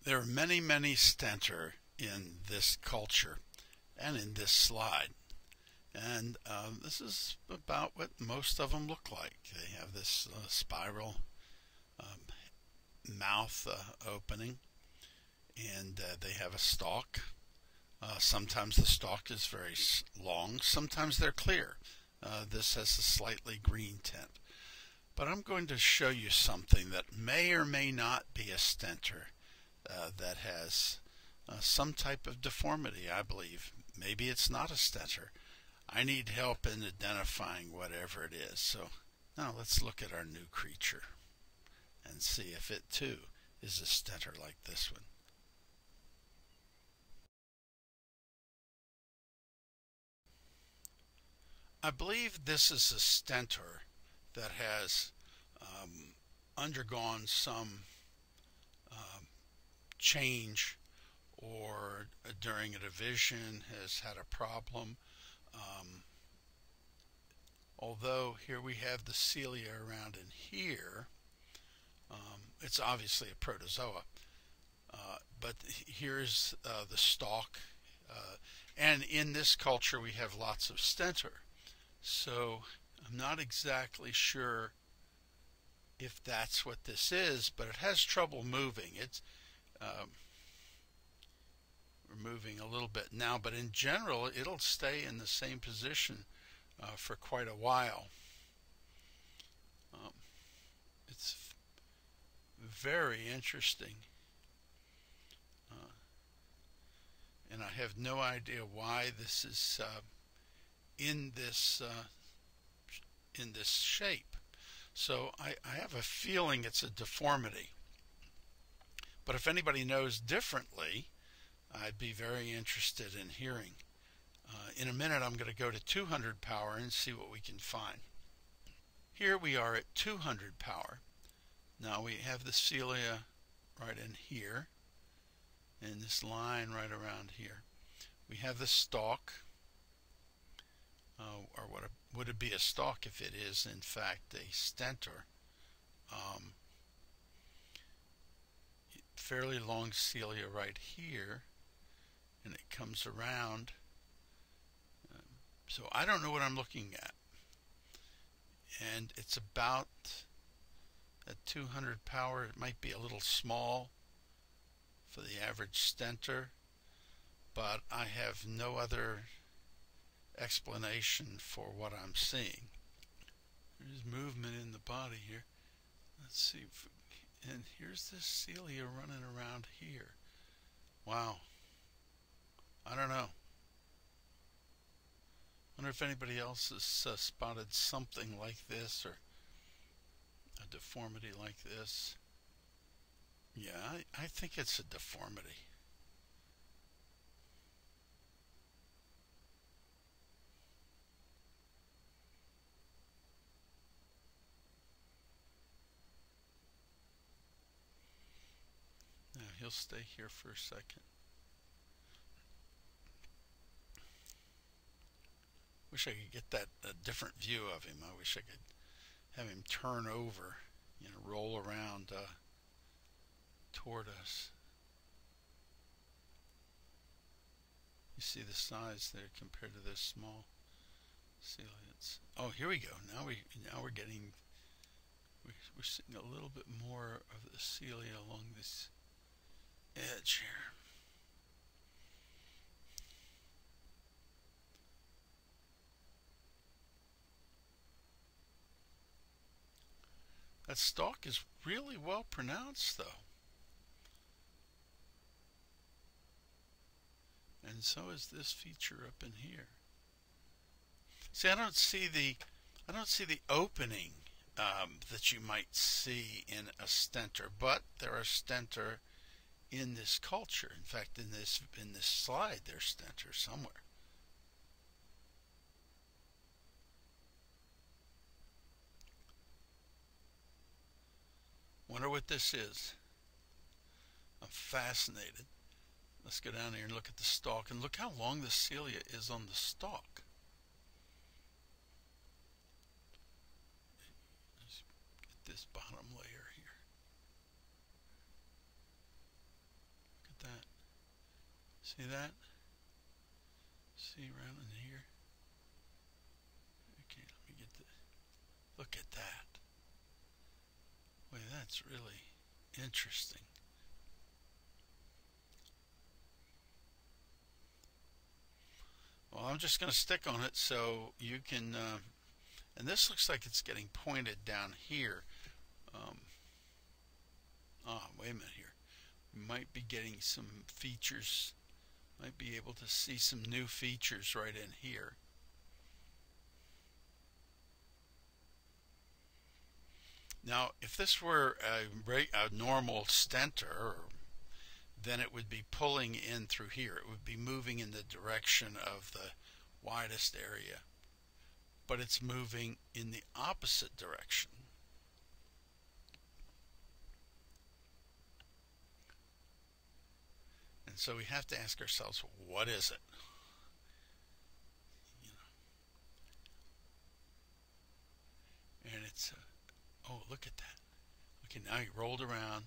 There are many, many stentor in this culture and in this slide. And this is about what most of them look like. They have this spiral mouth opening, and they have a stalk. Sometimes the stalk is very long, sometimes they're clear. This has a slightly green tint. But I'm going to show you something that may or may not be a stentor that has some type of deformity, I believe. Maybe it's not a stentor. I need help in identifying whatever it is. So now let's look at our new creature and see if it too is a stentor like this one. I believe this is a stentor that has undergone some change, or during a division has had a problem. Although here we have the cilia around in here, it's obviously a protozoa, but here's the stalk, and in this culture we have lots of stentor. So I'm not exactly sure if that's what this is, but it has trouble moving. It's we're moving a little bit now, but in general it'll stay in the same position for quite a while. It's very interesting, and I have no idea why this is in this shape. So I have a feeling it's a deformity. But if anybody knows differently, I'd be very interested in hearing. In a minute I'm going to go to 200 power and see what we can find. Here we are at 200 power. Now we have the cilia right in here, and this line right around here. We have the stalk, or what would it be a stalk if it is in fact a stentor? Fairly long cilia right here, and it comes around. So I don't know what I'm looking at, and it's about at 200 power. It might be a little small for the average stentor, but I have no other explanation for what I'm seeing. There's movement in the body here. Let's see if, and here's this cilia running around here. Wow. I don't know. I wonder if anybody else has spotted something like this, or a deformity like this. Yeah, I think it's a deformity. Now he'll stay here for a second. Wish I could get that a different view of him. I wish I could have him turn over, roll around toward us. You see the size there compared to this small ciliates. Oh, here we go. Now we're getting, we're seeing a little bit more of the cilia along this edge here. That stalk is really well pronounced, though. And so is this feature up in here. See, I don't see the opening that you might see in a stentor, but there are stentor in this culture. In fact, in this slide, there's stentor somewhere. Wonder what this is. I'm fascinated. Let's go down here and look at the stalk, and look how long the cilia is on the stalk. Let's get this bottom layer here. See that? See around in here? Okay, let me get the, look at that. Boy, that's really interesting. Well, I'm just going to stick on it so you can, and this looks like it's getting pointed down here. Wait a minute here. We might be getting some features, might be able to see some new features right in here. Now, if this were a normal stentor, then it would be pulling in through here. It would be moving in the direction of the widest area, but it's moving in the opposite direction. And so we have to ask ourselves, what is it? And it's, oh, look at that. Okay, now he rolled around.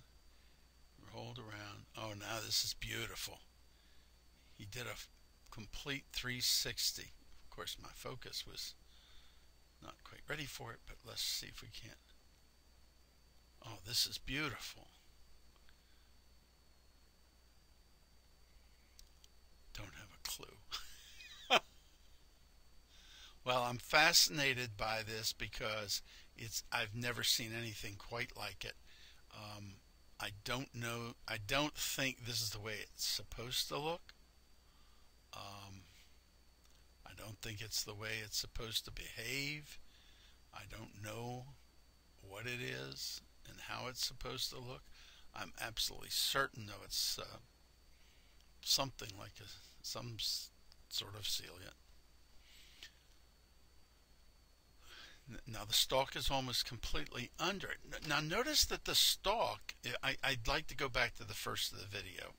Oh, now this is beautiful. He did a complete 360. Of course, my focus was not quite ready for it, but let's see if we can't. Oh, this is beautiful. Don't have a clue. Well, I'm fascinated by this because I've never seen anything quite like it. I don't know. I don't think this is the way it's supposed to look. I don't think it's the way it's supposed to behave. I don't know what it is and how it's supposed to look. I'm absolutely certain, though, it's something like some sort of celiate. Now the stalk is almost completely under it. Now notice that the stalk, I'd like to go back to the first of the video.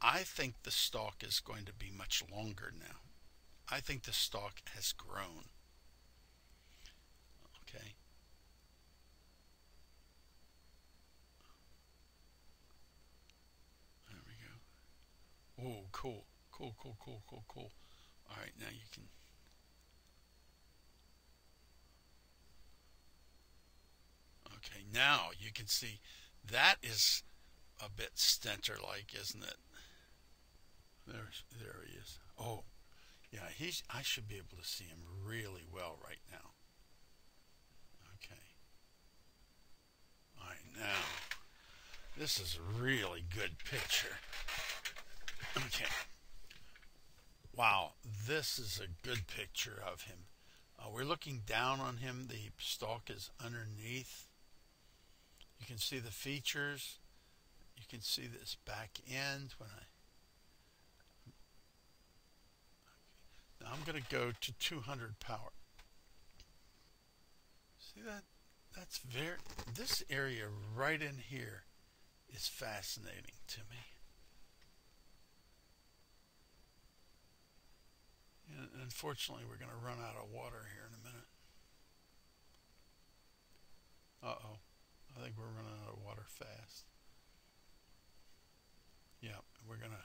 I think the stalk is going to be much longer now. I think the stalk has grown. Okay. There we go. Oh, cool. Cool. All right, now you can. Okay, now you can see that is a bit stentor-like, isn't it? There he is. Oh, yeah, I should be able to see him really well right now. Okay. All right, now, this is a really good picture. Okay. Wow, this is a good picture of him. We're looking down on him. The stalk is underneath. You can see the features. You can see this back end when now I'm going to go to 200 power. See that? That's this area right in here is fascinating to me. And unfortunately, we're going to run out of water here in a minute. Uh-oh. I think we're running out of water fast. Yeah, we're going to